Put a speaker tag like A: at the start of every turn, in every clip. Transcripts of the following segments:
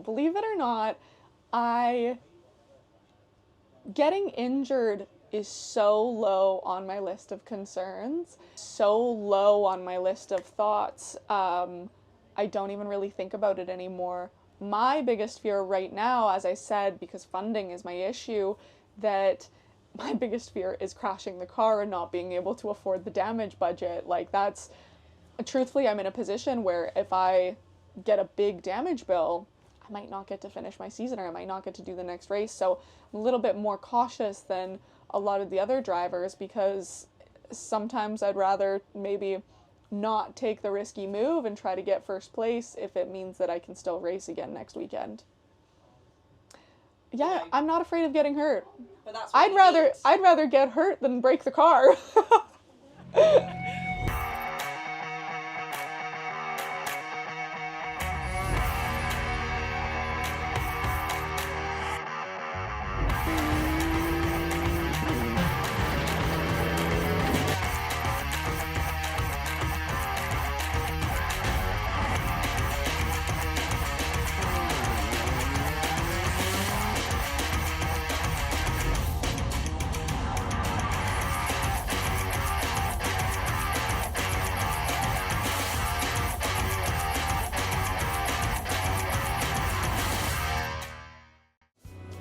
A: believe it or not, getting injured is so low on my list of concerns, so low on my list of thoughts. I don't even really think about it anymore. My biggest fear right now, as I said, because funding is my issue, that my biggest fear is crashing the car and not being able to afford the damage budget. Like, that's, truthfully, I'm in a position where if I get a big damage bill, I might not get to finish my season, or I might not get to do the next race. So I'm a little bit more cautious than a lot of the other drivers, because sometimes I'd rather maybe not take the risky move and try to get first place if it means that I can still race again next weekend. Yeah, I'm not afraid of getting hurt.
B: But that's what
A: I'd rather get hurt than break the car.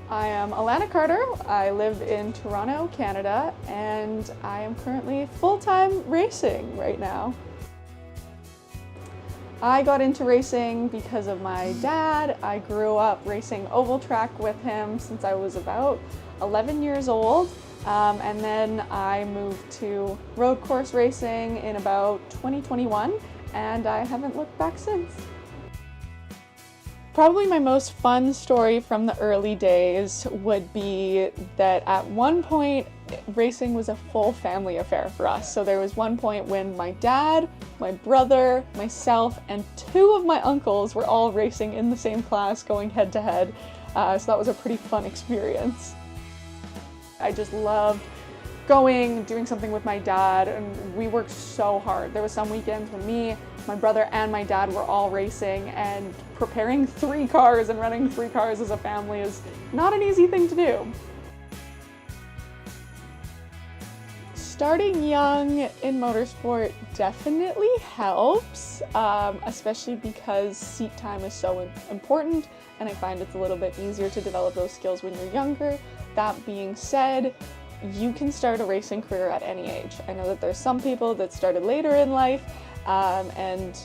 A: I am Alana Carter. I live in Toronto, Canada, and I am currently full-time racing right now. I got into racing because of my dad. I grew up racing oval track with him since I was about 11 years old, and then I moved to road course racing in about 2021, and I haven't looked back since. Probably my most fun story from the early days would be that at one point, racing was a full family affair for us. So there was one point when my dad, my brother, myself, and 2 of my uncles were all racing in the same class, going head to head. So that was a pretty fun experience. I just loved doing something with my dad, and we worked so hard. There were some weekends when me, my brother, and my dad were all racing, and preparing 3 cars and running 3 cars as a family is not an easy thing to do. Starting young in motorsport definitely helps, especially because seat time is so important, and I find it's a little bit easier to develop those skills when you're younger. That being said, you can start a racing career at any age. I know that there's some people that started later in life, and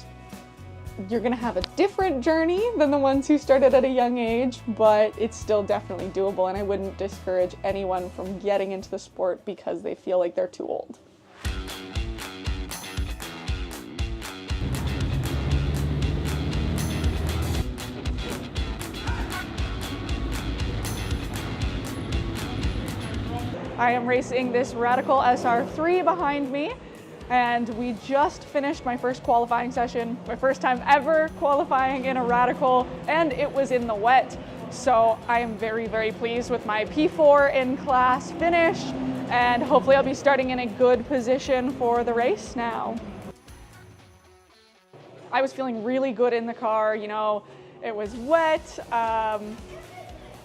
A: you're gonna have a different journey than the ones who started at a young age, but it's still definitely doable, and I wouldn't discourage anyone from getting into the sport because they feel like they're too old. I am racing this Radical SR3 behind me, and we just finished my first qualifying session, my first time ever qualifying in a Radical, and it was in the wet. So I am very, very pleased with my P4 in class finish, and hopefully I'll be starting in a good position for the race now. I was feeling really good in the car, you know, it was wet,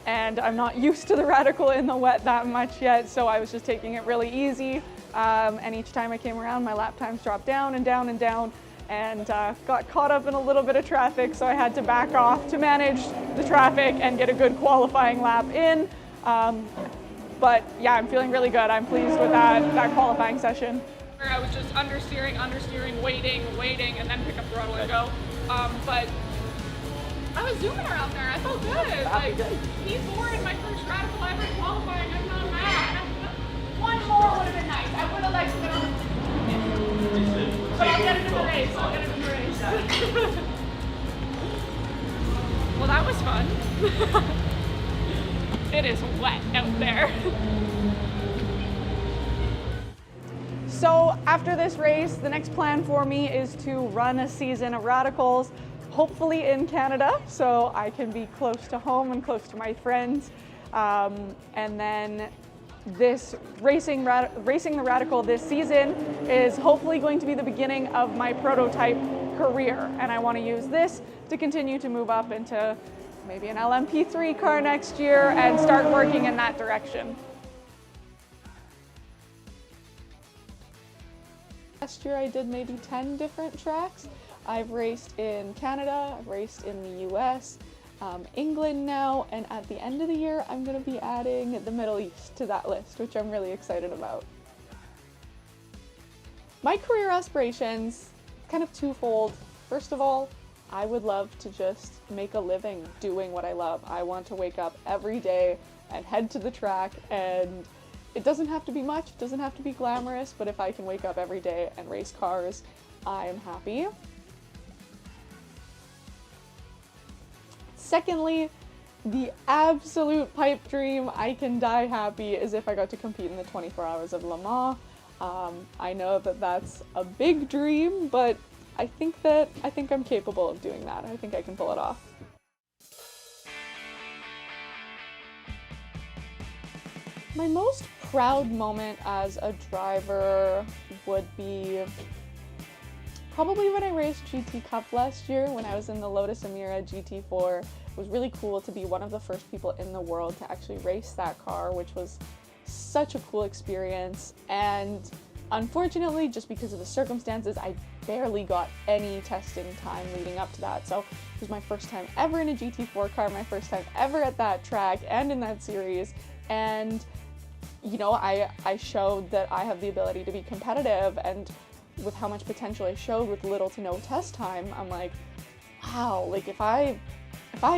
A: and I'm not used to the Radical in the wet that much yet, so I was just taking it really easy. And each time I came around, my lap times dropped down and down and down, and got caught up in a little bit of traffic, so I had to back off to manage the traffic and get a good qualifying lap in. But yeah, I'm feeling really good. I'm pleased with that qualifying session. Where I was just understeering, waiting, and then pick up throttle and go. But I was zooming around there. I felt good. Like, P4 in my first Radical ever qualifying. I'm not mad. One more would have been nice. I would have liked to get on the... But I'll get it in the race. Well, that was fun. It is wet out there. So after this race, the next plan for me is to run a season of Radicals, hopefully in Canada, so I can be close to home and close to my friends. And then this racing the Radical this season is hopefully going to be the beginning of my prototype career, and I want to use this to continue to move up into maybe an LMP3 car next year and start working in that direction. Last year I did maybe 10 different tracks. I've raced in Canada, I've raced in the US, England now, and at the end of the year I'm going to be adding the Middle East to that list, which I'm really excited about. My career aspirations, kind of twofold. First of all, I would love to just make a living doing what I love. I want to wake up every day and head to the track, and it doesn't have to be much, it doesn't have to be glamorous, but if I can wake up every day and race cars, I am happy. Secondly, the absolute pipe dream, I can die happy, is if I got to compete in the 24 Hours of Le Mans. I know that that's a big dream, but I think I'm capable of doing that. I think I can pull it off. My most proud moment as a driver would be probably when I raced GT Cup last year when I was in the Lotus Emira GT4. It was really cool to be one of the first people in the world to actually race that car, which was such a cool experience. And unfortunately, just because of the circumstances, I barely got any testing time leading up to that. So it was my first time ever in a GT4 car, my first time ever at that track and in that series. And you know, I showed that I have the ability to be competitive, and with how much potential I showed with little to no test time, I'm like, wow, like if I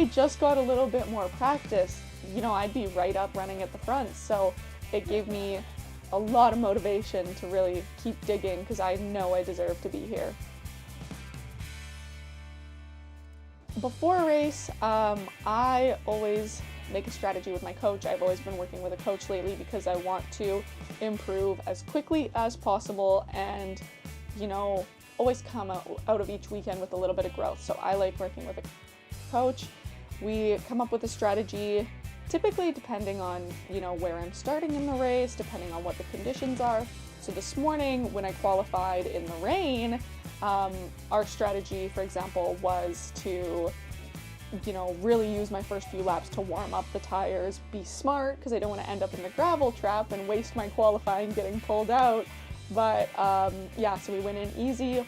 A: just got a little bit more practice, you know, I'd be right up running at the front. So it gave me a lot of motivation to really keep digging, because I know I deserve to be here. Before a race, I always make a strategy with my coach. I've always been working with a coach lately because I want to improve as quickly as possible and, you know, always come out of each weekend with a little bit of growth. So I like working with a coach. We come up with a strategy, typically depending on, you know, where I'm starting in the race, depending on what the conditions are. So this morning when I qualified in the rain, our strategy, for example, was to, you know, really use my first few laps to warm up the tires, be smart, because I don't want to end up in the gravel trap and waste my qualifying getting pulled out. But yeah, so we went in easy,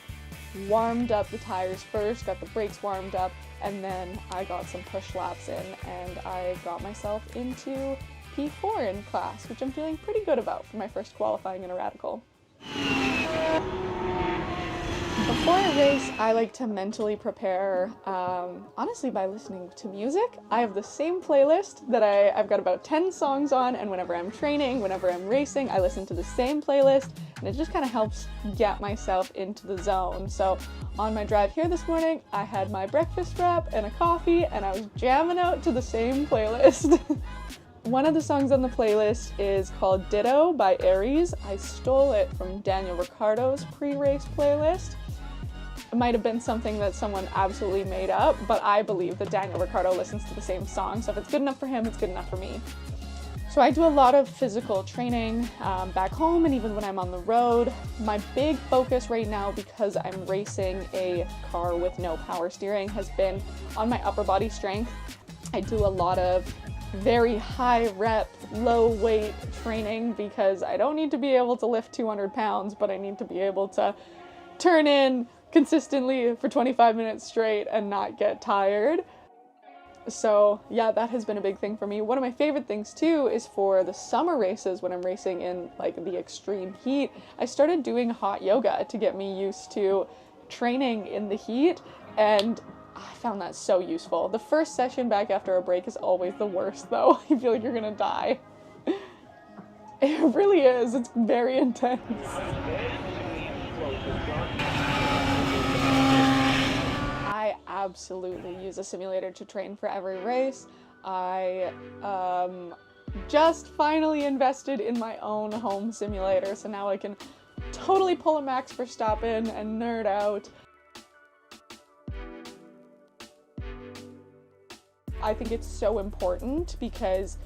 A: warmed up the tires first, got the brakes warmed up, and then I got some push laps in, and I got myself into P4 in class, which I'm feeling pretty good about for my first qualifying in a radical. Before I race, I like to mentally prepare, honestly, by listening to music. I have the same playlist that I've got about 10 songs on, and whenever I'm training, whenever I'm racing, I listen to the same playlist, and it just kind of helps get myself into the zone. So on my drive here this morning, I had my breakfast wrap and a coffee, and I was jamming out to the same playlist. One of the songs on the playlist is called Ditto by Aries. I stole it from Daniel Ricciardo's pre-race playlist. It might have been something that someone absolutely made up, but I believe that Daniel Ricciardo listens to the same song, so if it's good enough for him, it's good enough for me. So I do a lot of physical training back home and even when I'm on the road. My big focus right now, because I'm racing a car with no power steering, has been on my upper body strength. I do a lot of very high rep, low weight training because I don't need to be able to lift 200 pounds, but I need to be able to turn in consistently for 25 minutes straight and not get tired. So yeah, that has been a big thing for me. One of my favorite things too is for the summer races when I'm racing in like the extreme heat, I started doing hot yoga to get me used to training in the heat, and I found that so useful. The first session back after a break is always the worst though. You feel like you're gonna die. It really is. It's very intense. I absolutely use a simulator to train for every race. I just finally invested in my own home simulator, so now I can totally pull a Max Verstappen and nerd out. I think it's so important because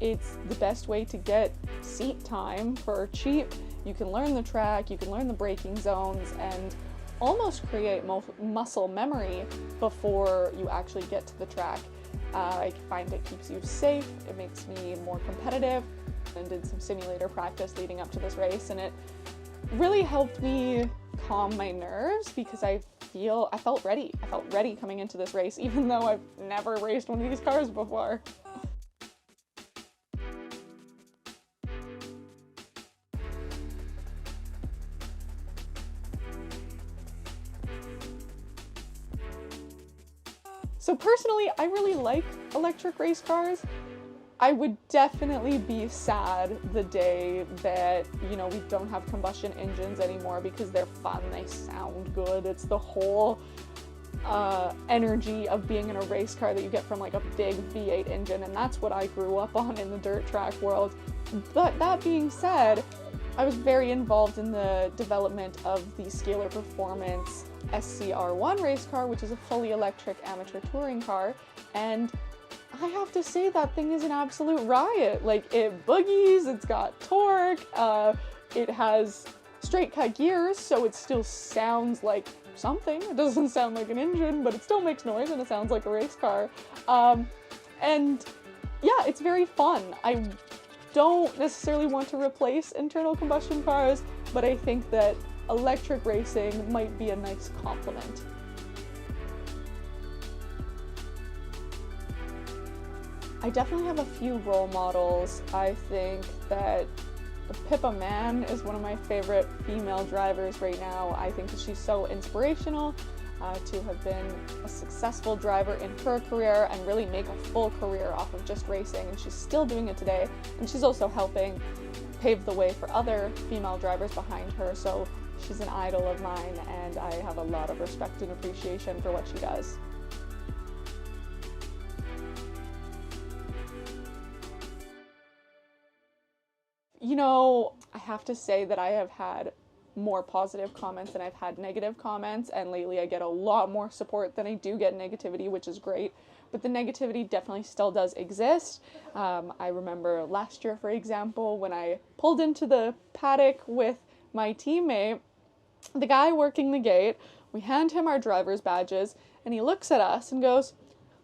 A: it's the best way to get seat time for cheap. You can learn the track, you can learn the braking zones, and almost create muscle memory before you actually get to the track. I find it keeps you safe, it makes me more competitive, and did some simulator practice leading up to this race, and it really helped me calm my nerves because I felt ready. I felt ready coming into this race, even though I've never raced one of these cars before. So personally, I really like electric race cars. I would definitely be sad the day that, you know, we don't have combustion engines anymore because they're fun, they sound good. It's the whole energy of being in a race car that you get from like a big V8 engine, and that's what I grew up on in the dirt track world. But that being said, I was very involved in the development of the Scalar Performance SCR1 race car, which is a fully electric amateur touring car, and I have to say that thing is an absolute riot. Like, it boogies, it's got torque, it has straight cut gears, so it still sounds like something. It doesn't sound like an engine, but it still makes noise and it sounds like a race car. And yeah, it's very fun. I don't necessarily want to replace internal combustion cars, but I think that electric racing might be a nice complement. I definitely have a few role models. I think that Pippa Mann is one of my favorite female drivers right now. I think that she's so inspirational to have been a successful driver in her career and really make a full career off of just racing, and she's still doing it today, and she's also helping pave the way for other female drivers behind her, so she's an idol of mine, and I have a lot of respect and appreciation for what she does. You know, I have to say that I have had more positive comments than I've had negative comments, and lately I get a lot more support than I do get negativity, which is great, but the negativity definitely still does exist. I remember last year, for example, when I pulled into the paddock with my teammate, the guy working the gate, we hand him our driver's badges, and he looks at us and goes,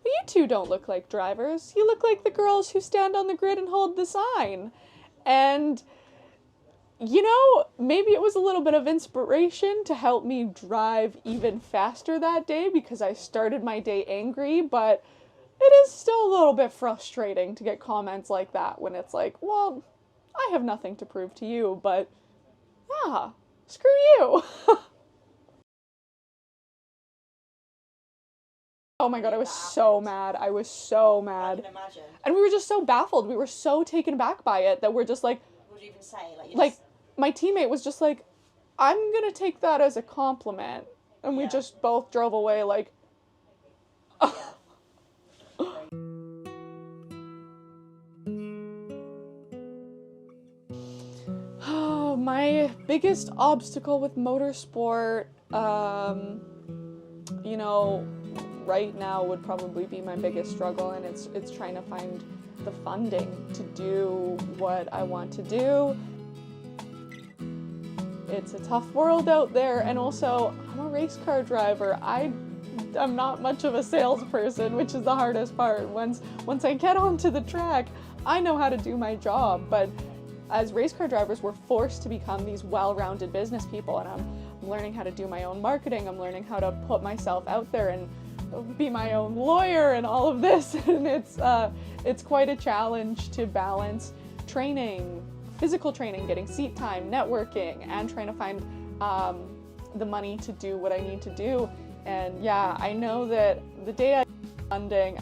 A: "Well, you two don't look like drivers. You look like the girls who stand on the grid and hold the sign." And, you know, maybe it was a little bit of inspiration to help me drive even faster that day because I started my day angry, but it is still a little bit frustrating to get comments like that when it's like, well, I have nothing to prove to you, but yeah, screw you. Oh my god, I was so mad. I was so mad.
B: I can imagine.
A: And we were just so baffled. We were so taken back by it that we're just like...
B: What would you even say?
A: My teammate was just like, "I'm gonna take that as a compliment." And we just both drove away like... My biggest obstacle with motorsport, you know, right now would probably be my biggest struggle, and it's trying to find the funding to do what I want to do. It's a tough world out there, and also I'm a race car driver. I'm not much of a salesperson, which is the hardest part. Once I get onto the track, I know how to do my job, but as race car drivers, we're forced to become these well-rounded business people, and I'm learning how to do my own marketing. I'm learning how to put myself out there and be my own lawyer and all of this, and it's quite a challenge to balance training, physical training, getting seat time, networking, and trying to find the money to do what I need to do. And yeah, I know that the day I funding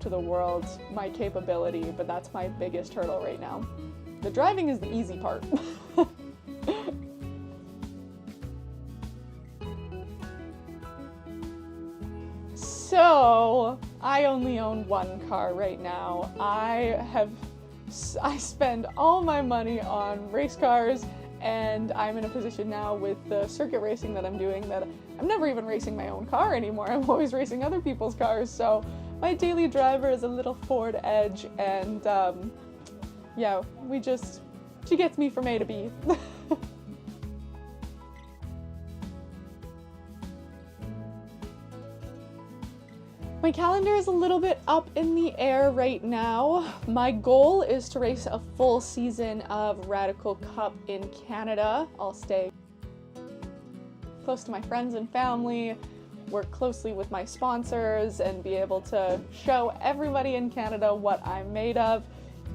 A: to the world, my capability, but that's my biggest hurdle right now. The driving is the easy part. So, I only own one car right now. I spend all my money on race cars, and I'm in a position now with the circuit racing that I'm doing that I'm never even racing my own car anymore. I'm always racing other people's cars, so my daily driver is a little Ford Edge, and yeah, she gets me from A to B. My calendar is a little bit up in the air right now. My goal is to race a full season of Radical Cup in Canada. I'll stay close to my friends and family, work closely with my sponsors, and be able to show everybody in Canada what I'm made of.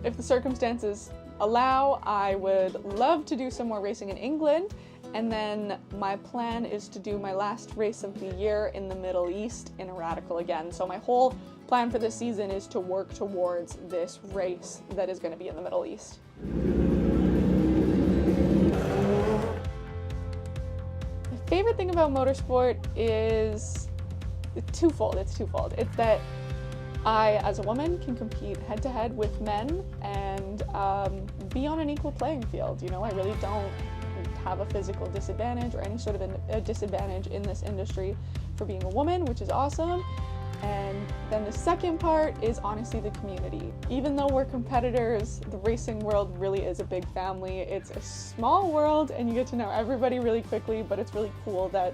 A: If the circumstances allow, I would love to do some more racing in England, and then my plan is to do my last race of the year in the Middle East in a Radical again. So my whole plan for this season is to work towards this race that is going to be in the Middle East. My favorite thing about motorsport is twofold. It's that I, as a woman, can compete head-to-head with men and be on an equal playing field. You know, I really don't have a physical disadvantage or any sort of a disadvantage in this industry for being a woman, which is awesome. And then the second part is honestly the community. Even though we're competitors, the racing world really is a big family. It's a small world and you get to know everybody really quickly, but it's really cool that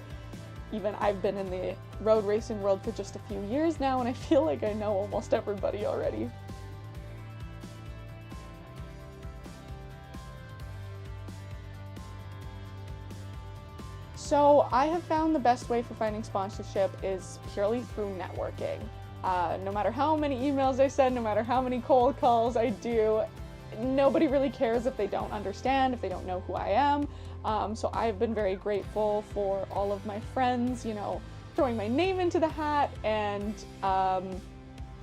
A: even I've been in the road racing world for just a few years now and I feel like I know almost everybody already. So I have found the best way for finding sponsorship is purely through networking. No matter how many emails I send, no matter how many cold calls I do, nobody really cares if they don't understand, if they don't know who I am. So I've been very grateful for all of my friends, you know, throwing my name into the hat and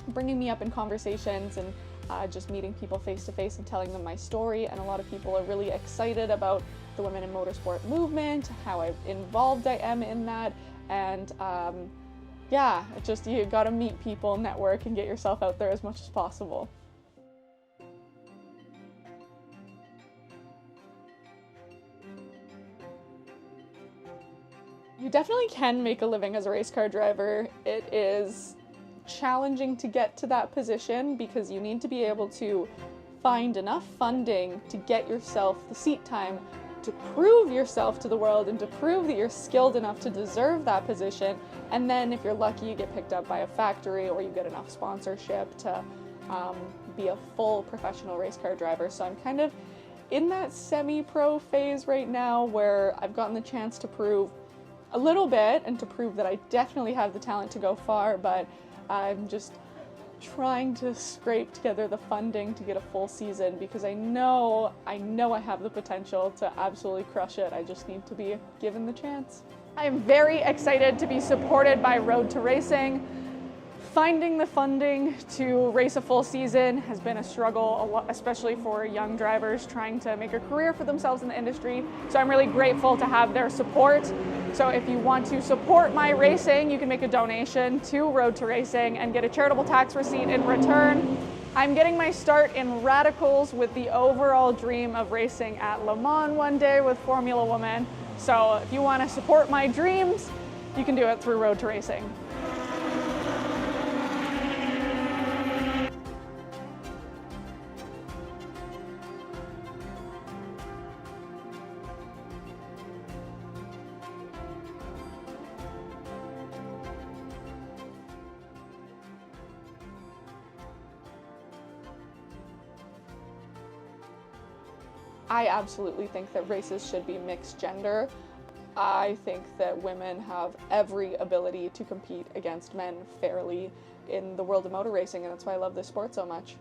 A: bringing me up in conversations and just meeting people face to face and telling them my story. And a lot of people are really excited about the women in motorsport movement, how involved I am in that, and yeah, just you gotta meet people, network, and get yourself out there as much as possible. You definitely can make a living as a race car driver. It is challenging to get to that position because you need to be able to find enough funding to get yourself the seat time to prove yourself to the world and to prove that you're skilled enough to deserve that position. And then if you're lucky, you get picked up by a factory or you get enough sponsorship to be a full professional race car driver. So I'm kind of in that semi-pro phase right now where I've gotten the chance to prove a little bit and to prove that I definitely have the talent to go far, but I'm just trying to scrape together the funding to get a full season because I know I have the potential to absolutely crush it. I just need to be given the chance. I am very excited to be supported by Road to Racing. Finding the funding to race a full season has been a struggle, especially for young drivers trying to make a career for themselves in the industry. So I'm really grateful to have their support. So if you want to support my racing, you can make a donation to Road to Racing and get a charitable tax receipt in return. I'm getting my start in Radicals with the overall dream of racing at Le Mans one day with Formula Woman. So if you want to support my dreams, you can do it through Road to Racing. I absolutely think that races should be mixed gender. I think that women have every ability to compete against men fairly in the world of motor racing, and that's why I love this sport so much.